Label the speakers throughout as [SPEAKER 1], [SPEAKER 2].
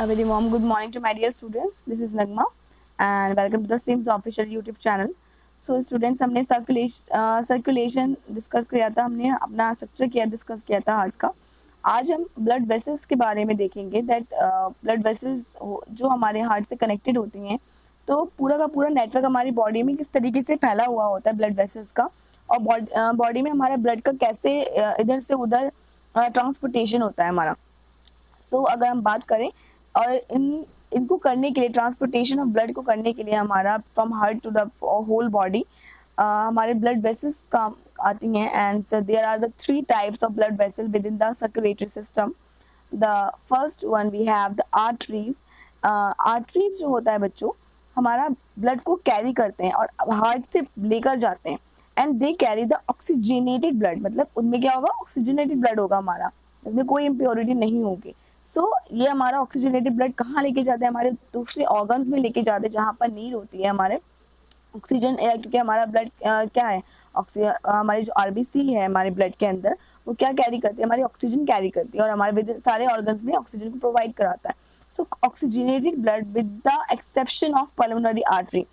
[SPEAKER 1] A very warm good morning to my dear students. This is Nagma and welcome to the SIMS official YouTube channel. So students, हमने circulation discuss किया था, हमने अपना structure discuss किया था heart का. आज हम ब्लड वेसल्स के बारे में देखेंगे दैट ब्लड वेसल्स जो हमारे हार्ट से कनेक्टेड होती हैं, तो पूरा का पूरा नेटवर्क हमारी बॉडी में किस तरीके से फैला हुआ होता है ब्लड वेसल्स का, और बॉडी में हमारे ब्लड का कैसे इधर से उधर ट्रांसपोर्टेशन होता है हमारा. सो अगर हम बात करें और इनको करने के लिए, ट्रांसपोर्टेशन ऑफ ब्लड को करने के लिए हमारा from heart to the whole body हमारे ब्लड वेसल्स काम आती हैं. And there are the 3 types of blood vessel within the circulatory system. The first one we have the arteries. Arteries जो होता है बच्चों, हमारा ब्लड को कैरी करते हैं और हार्ट से लेकर जाते हैं. And they carry the oxygenated blood, मतलब उनमें क्या होगा, ऑक्सीजनेटेड ब्लड होगा हमारा, उसमें कोई इम्प्योरिटी नहीं होगी. सो ये हमारा ऑक्सीजनेटेड ब्लड कहाँ लेके जाते हैं, हमारे दूसरे ऑर्गन्स में लेके जाते हैं जहाँ पर नीड होती है हमारे ऑक्सीजन, क्योंकि हमारा ब्लड क्या है, हमारी जो आरबीसी है हमारे ब्लड के अंदर, वो क्या कैरी करती है, हमारी ऑक्सीजन कैरी करती है और हमारे सारे ऑर्गन्स में ऑक्सीजन को प्रोवाइड कराता है. So oxygenated blood with the exception of pulmonary artery.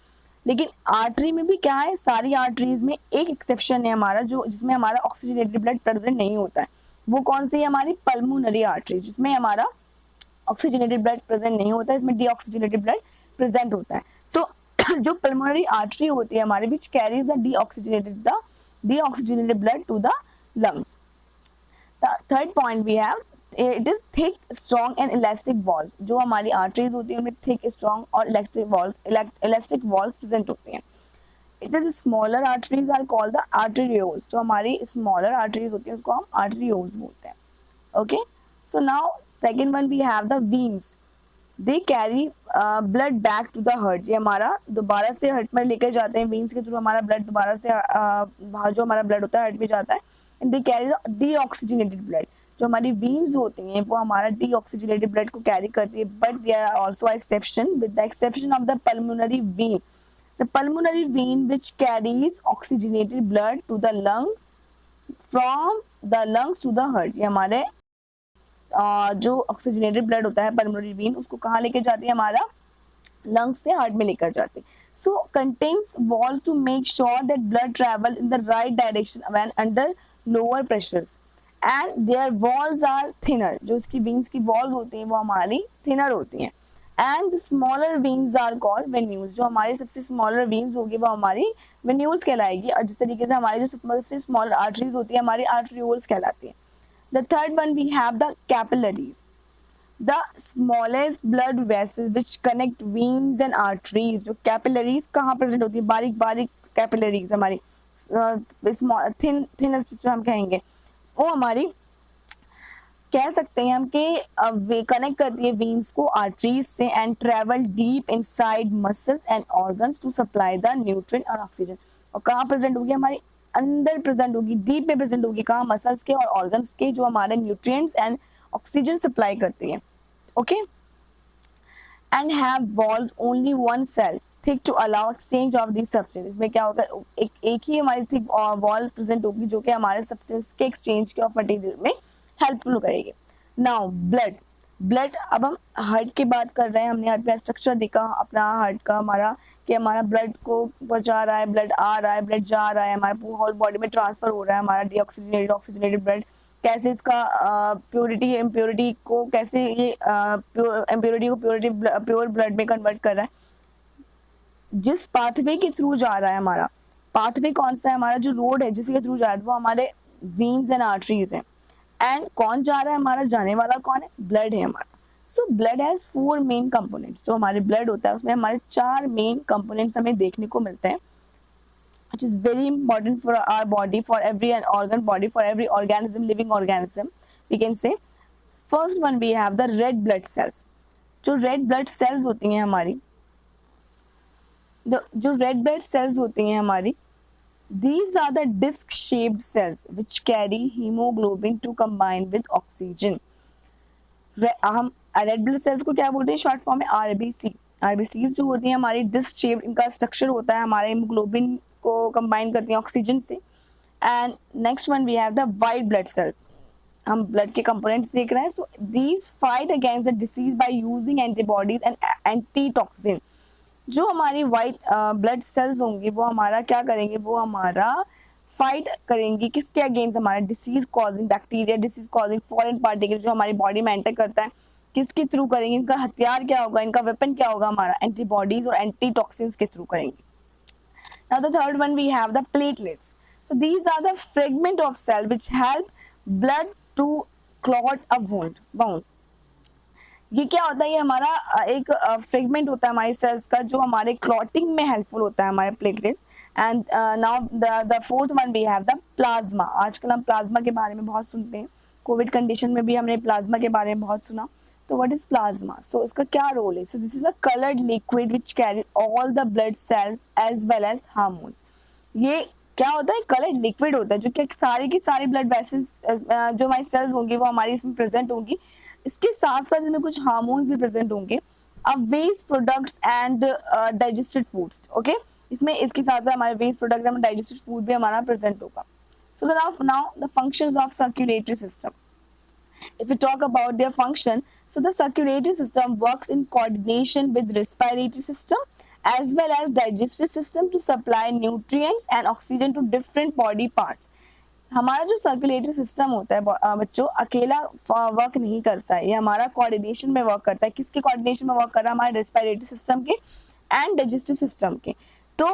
[SPEAKER 1] लेकिन आर्टरी में भी क्या है, सारी आर्टरीज में एक एक्सेप्शन है हमारा, जो जिसमें हमारा ऑक्सीजनेटेड ब्लड प्रेजेंट नहीं होता है. वो कौन सी है, हमारी पल्मोनरी आर्टरी, जिसमें हमारा ऑक्सीजनेटेड ब्लड प्रेजेंट नहीं होता है, इसमें डीऑक्सीजनेटेड ब्लड प्रेजेंट होता है. सो जो पल्मोनरी आर्टरी होती है हमारे, which carries the deoxygenated blood to the lungs. The third point we have, it is thick, strong and elastic valve. जो हमारी आर्टरीज होती है उनमें थिक, स्ट्रॉन्ग और इलास्टिक वॉल्स प्रेजेंट होती हैं. It is smaller arteries are called the arterioles. जो हमारी smaller arteries होती हैं उसको हम arterioles बोलते हैं. Okay, so now second one we have the veins. They carry blood back to the heart. ये हमारा दोबारा से heart में लेकर जाते हैं, veins के थ्रू हमारा blood दोबारा से बाहर जो हमारा blood होता है heart में जाता है. And they carry the deoxygenated blood. जो हमारी veins होती हैं वो हमारा deoxygenated blood को carry करती है, but there are also exception, with the exception of the pulmonary vein. The pulmonary vein which carries oxygenated blood to the lungs from the lungs to the heart. ये हमारे जो oxygenated blood होता है pulmonary vein, उसको कहाँ लेके जाती है, हमारा लंग्स से हार्ट में लेकर जाती है. So contains walls to make sure that blood travel in the right direction when under lower pressures, and their walls are thinner. जो इसकी वेन्स की वॉल्स होती हैं वो हमारी थिनर होती हैं. And smaller veins are called venules. जो हमारी सबसे स्मॉलर वेन्स होगी वो हमारी वेन्यूल्स कहलाएगी, और जिस तरीके से हमारी जो सबसे स्मॉलर आर्टरीज होती है हमारी आर्टरियोल्स कहलाती है. The third one we have the capillaries. The smallest blood vessels which connect veins and arteries. जो कैपिलरीज कहाँ प्रेजेंट होती है, बारीक बारीक कैपिलरीज हमारी, थिनेस्ट जो हम कहेंगे, वो हमारी कह सकते हैं हम कि वे कनेक्ट करती है वेन्स को आर्टरीज से, and travel deep inside muscles and organs to supply the nutrient और ऑक्सीजन. और कहाँ प्रेजेंट होगी, हमारी अंदर प्रेजेंट होगी, डीप में प्रेजेंट होगी, कहाँ, मसल्स के और ऑर्गन्स के, जो हमारे न्यूट्रिएंट्स एंड ऑक्सीजन सप्लाई करती है. Okay, and have walls only one cell thick to allow exchange of the substance. इसमें क्या होगा, एक ही हमारी थिक वॉल प्रेजेंट होगी जो कि हमारे सब्सटेंस के एक्सचेंज के ऑफ मटेरियल में हेल्पफुल करेगी. नाउ ब्लड, अब हम हार्ट की बात कर रहे हैं. हमने हार्ट में स्ट्रक्चर देखा अपना हार्ट का हमारा, कि हमारा ब्लड को पहुंचा रहा है, ब्लड आ रहा है, ब्लड जा रहा है, हमारे होल बॉडी में ट्रांसफर हो रहा है हमारा डीऑक्सीजनेटेड ऑक्सीजनेटेड ब्लड. कैसे इसका प्योरिटी इम्प्योरिटी को, कैसे ये इम्प्योरिटी को प्योर ब्लड में कन्वर्ट कर रहा है. जिस पाथवे के थ्रू जा रहा है, हमारा पाथवे कौन सा है, हमारा जो रोड है जिसके थ्रू जा रहा है वो हमारे वेन्स एंड आर्टरीज हैं. एंड कौन जा रहा है, हमारा जाने वाला कौन है, ब्लड है हमारा. So blood has 4 main components. जो हमारे ब्लड होता है उसमें हमारे 4 मेन कंपोनेंट्स हमें देखने को मिलते हैं, which is very important for our body, for every organ body, for every organism, living organism, we can say. First one we have the red blood cells. जो red blood cells होती हैं हमारी, जो red blood cells होती हैं हमारी, these are the disc shaped cells which carry hemoglobin to combine with oxygen. हम red blood cells को क्या बोलते हैं, शॉर्ट फॉर्म में आरबीसी. आरबीसीज जो होती हैं हमारी डिस्क शेप्ड, इनका स्ट्रक्चर होता है, हमारे हीमोग्लोबिन को कंबाइन करती हैं ऑक्सीजन से. And next one we have the white blood cells. हम ब्लड के कंपोनेंट्स देख रहे हैं. So these fight against the disease by using antibodies and antitoxin. जो हमारी वाइट ब्लड सेल्स होंगी वो हमारा क्या करेंगे, वो हमारा फाइट करेंगी किसके अगेंस्ट, हमारा disease causing bacteria, disease causing foreign particle जो हमारी बॉडी में एंटर करता है, किसके थ्रू करेंगे, इनका हथियार क्या होगा, इनका वेपन क्या होगा, हमारा एंटीबॉडीज और एंटीटॉक्सिन्स के थ्रू करेंगे. Now the third one we have the platelets. So these are the fragment of cell which help blood to clot a wound. ये क्या होता है, ये हमारा एक फ्रेगमेंट होता है हमारी सेल्स का जो हमारे क्लॉटिंग में हेल्पफुल होता है, हमारे platelets. And now the fourth one we have the plasma. आजकल हम प्लाज्मा के बारे में बहुत सुनते हैं, कोविड कंडीशन में भी हमने प्लाज्मा के बारे में बहुत सुना. तो व्हाट इज प्लाज्मा? सो इसका क्या रोल है? So this is a coloured liquid which carry all the blood cells as well as hormones. ये क्या होता है, कलर्ड लिक्विड होता है जो कि सारी की सारी ब्लड वेसल्स जो हमारी सेल्स होंगी वो हमारी इसमें प्रेजेंट होंगी. इसके साथ साथ इसमें कुछ हार्मोन्स भी प्रेजेंट होंगे, waste products and digested foods. Okay, इसमें इसके साथ साथ हमारे waste product and digested food भी हमारा प्रेजेंट होगा. So now the functions of circulatory system. If we talk about their function, so the circulatory system works in coordination with respiratory system as well as digestive system to supply nutrients and oxygen to different body parts. हमारा जो circulatory system होता है बच्चों, अकेला work नहीं करता है, ये हमारा कोऑर्डिनेशन में वर्क करता है. किसके कोऑर्डिनेशन में वर्क कर रहा है? हमारे रेस्पिरेटरी सिस्टम के एंड डाइजेस्टिव सिस्टम के. तो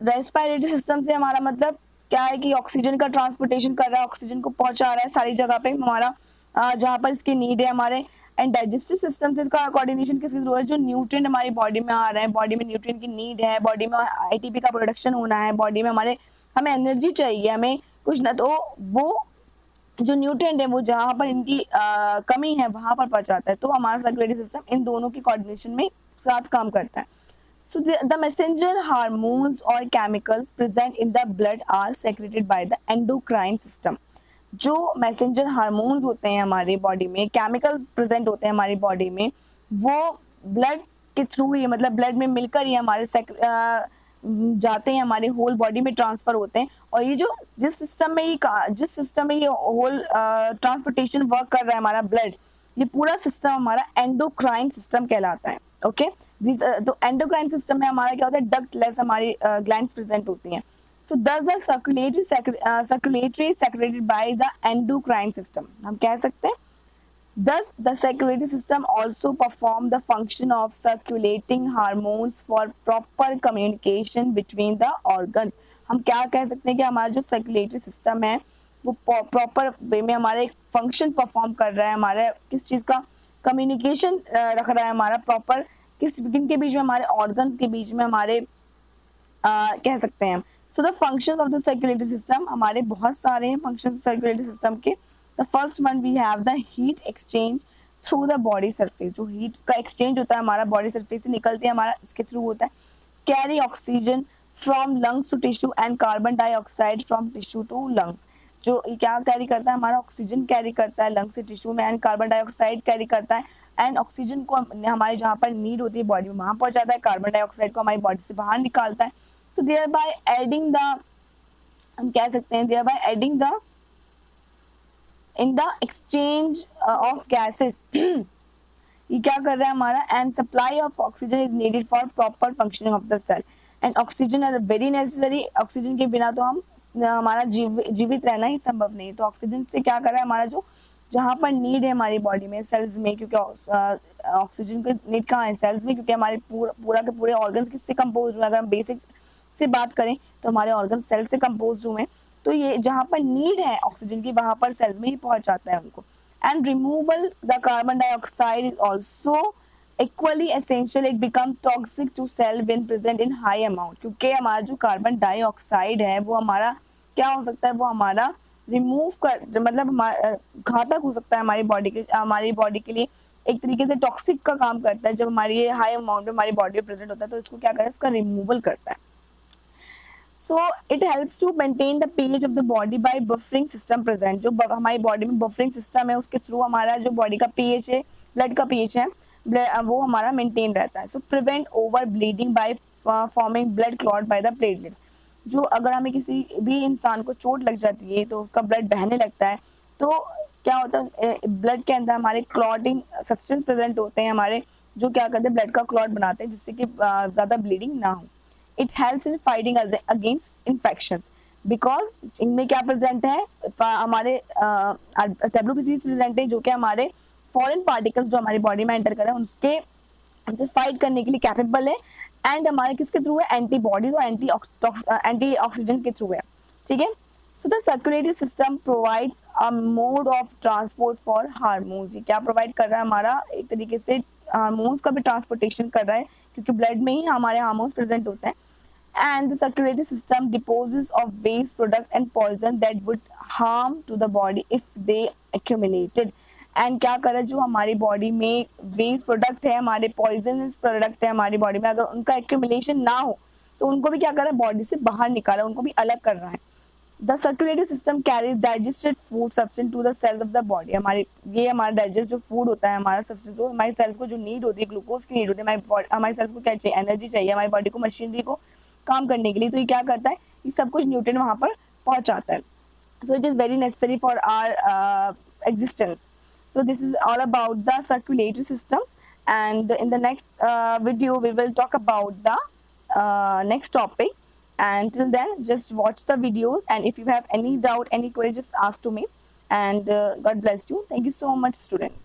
[SPEAKER 1] रेस्पिरेटरी सिस्टम से हमारा मतलब क्या है कि ऑक्सीजन का ट्रांसपोर्टेशन कर रहा है, ऑक्सीजन को पहुंचा रहा है सारी जगह पे हमारा जहाँ पर इसकी नीड है हमारे. एंड डाइजेस्टिव सिस्टम से इसका कोऑर्डिनेशन किसके थ्रू है? जो न्यूट्रिएंट हमारी बॉडी में आ रहे हैं, बॉडी में न्यूट्रिएंट की नीड है, बॉडी में एटीपी का प्रोडक्शन होना है, बॉडी में हमें एनर्जी चाहिए, हमें कुछ ना, तो वो जो न्यूट्रिएंट है वो जहाँ पर इनकी कमी है वहां पर पहुंचाता है. तो हमारा सर्कुलेटरी सिस्टम इन दोनों की कोऑर्डिनेशन में साथ काम करता है. So the messenger hormones or chemicals present in the blood are secreted by the endocrine system. जो मैसेंजर हार्मोन्स होते हैं हमारी बॉडी में, केमिकल्स प्रेजेंट होते हैं हमारी बॉडी में, वो ब्लड के थ्रू ही, मतलब ब्लड में मिलकर ही हमारे जाते हैं, हमारे होल बॉडी में ट्रांसफर होते हैं. और ये जो जिस सिस्टम में ये होल ट्रांसपोर्टेशन वर्क कर रहा है हमारा ब्लड, ये पूरा सिस्टम हमारा एंडोक्राइन सिस्टम कहलाता है. ओके, तो एंडोक्राइन सिस्टम में हमारा क्या होता है, डक्टलेस हमारी ग्लैंड्स प्रेजेंट होती हैं. So thus the circulatory secreted by the endocrine system. हम कह सकते हैं thus the circulatory system also perform the function of circulating hormones for proper communication between the organs. हम क्या कह सकते हैं कि हमारा जो सर्कुलेटरी सिस्टम है वो प्रॉपर वे में हमारे फंक्शन परफॉर्म कर रहा है, हमारे किस चीज़ का कम्युनिकेशन रख रहा है, हमारा प्रॉपर किन के बीच में, हमारे ऑर्गन्स के बीच में हमारे कह सकते हैं. So the functions of the circulatory system, हमारे बहुत सारे हैं functions circulatory system के. The first one we have the heat exchange through the body surface. जो heat का exchange होता है हमारा body surface से निकलती है हमारा इसके through होता है. Carry oxygen from lungs to tissue and carbon dioxide from tissue to lungs. जो क्या कैरी करता है, हमारा ऑक्सीजन कैरी करता है लंग से टिश्यू में, एंड कार्बन डाइऑक्साइड कैरी करता है. एंड ऑक्सीजन को हमारे जहाँ पर नीड होती है बॉडी में वहाँ पहुँचाता है, कार्बन डाइऑक्साइड को हमारी बॉडी से बाहर निकालता है. So thereby adding the, हम कह सकते हैं thereby adding the in the exchange of gases. ये क्या कर रहा है हमारा, and supply of oxygen is needed for proper functioning of the cell. And oxygen is very necessary. Oxygen के बिना तो हमारा जीवित रहना ही संभव नहीं. तो ऑक्सीजन से क्या कर रहा है हमारा जो जहाँ पर नीड है हमारी बॉडी में, सेल्स में, क्योंकि ऑक्सीजन की नीड कहाँ है, सेल्स में, क्योंकि हमारे पूरा के पूरे ऑर्गन्स किससे कंपोज हुए. अगर हम बेसिक से बात करें तो हमारे ऑर्गन सेल से कंपोज हुए हैं. तो ये जहाँ पर नीड है ऑक्सीजन की वहां पर सेल में ही पहुंच जाता है उनको. And removal the carbon dioxide is also equally essential. It become toxic to cell when present in high amount. क्योंकि हमारा जो कार्बन डाइऑक्साइड है वो हमारा क्या हो सकता है, वो हमारा रिमूव कर, मतलब हमारा घातक हो सकता है हमारी बॉडी के लिए. एक तरीके से टॉक्सिक का काम करता है. जब हमारी ये हाई अमाउंट में हमारी बॉडी में प्रेजेंट होता है तो इसको क्या करता है, इसका रिमूवल करता है. So it helps to maintain the pH of the body by buffering system present. जो हमारी बॉडी में बफरिंग सिस्टम है उसके थ्रू हमारा जो बॉडी का pH है, ब्लड का pH है, वो हमारा मेंटेन रहता है. So prevent over bleeding by forming blood clot by the platelets. जो अगर हमें किसी भी इंसान को चोट लग जाती है तो उसका ब्लड बहने लगता है, तो क्या होता है, ब्लड के अंदर हमारे क्लॉटिंग सब्सटेंस प्रेजेंट होते हैं हमारे, जो क्या करते हैं ब्लड का क्लॉट बनाते हैं जिससे कि ज़्यादा ब्लीडिंग ना हो। It helps in fighting against infection, because इनमें क्या प्रेजेंट है, हमारे WBC प्रेजेंट है जो कि हमारे फॉरेन पार्टिकल्स जो हमारी बॉडी में एंटर कर रहे हैं उसके जो फाइट करने के लिए कैपेबल है, एंड हमारे किसके थ्रू है, एंटीबॉडीज और एंटी ऑक्सीडेंट के थ्रू है, ठीक है। So the circulatory system provides a mode of transport for hormones. ये क्या प्रोवाइड कर रहा है, हमारा एक तरीके से हार्मोन्स का भी ट्रांसपोर्टेशन कर रहा है, क्योंकि ब्लड में ही हमारे हार्मोन्स प्रेजेंट होते हैं। And the circulatory system disposes of waste product and poison that would harm to the body if they accumulated। And क्या करे, जो हमारी बॉडी में वेस्ट प्रोडक्ट है, हमारे पॉइजनस प्रोडक्ट है हमारी बॉडी में, अगर उनका एक्यूमुलेशन ना हो तो उनको भी क्या कर रहा है, बॉडी से बाहर निकाला, उनको भी अलग कर रहा है। The circulatory system carries digested food substance to the cells of the body. हमारे ये हमारा डाइजेस्ट जो फूड होता है हमारा सब्सटेंस, जो हमारी सेल्स को जो नीड होती है, ग्लूकोज की नीड होती है, हमारी सेल्स को क्या चाहिए, एनर्जी चाहिए, हमारी बॉडी को मशीनरी को काम करने के लिए, तो ये क्या करता है, ये सब कुछ न्यूट्रिएंट वहाँ पर पहुँचाता है। So it is very necessary for our existence. So this is all about the circulatory system, and in the next video we will talk about the next topic. And till then, just watch the videos, and if you have any doubt, any query, just ask to me. And God bless you. Thank you so much, students.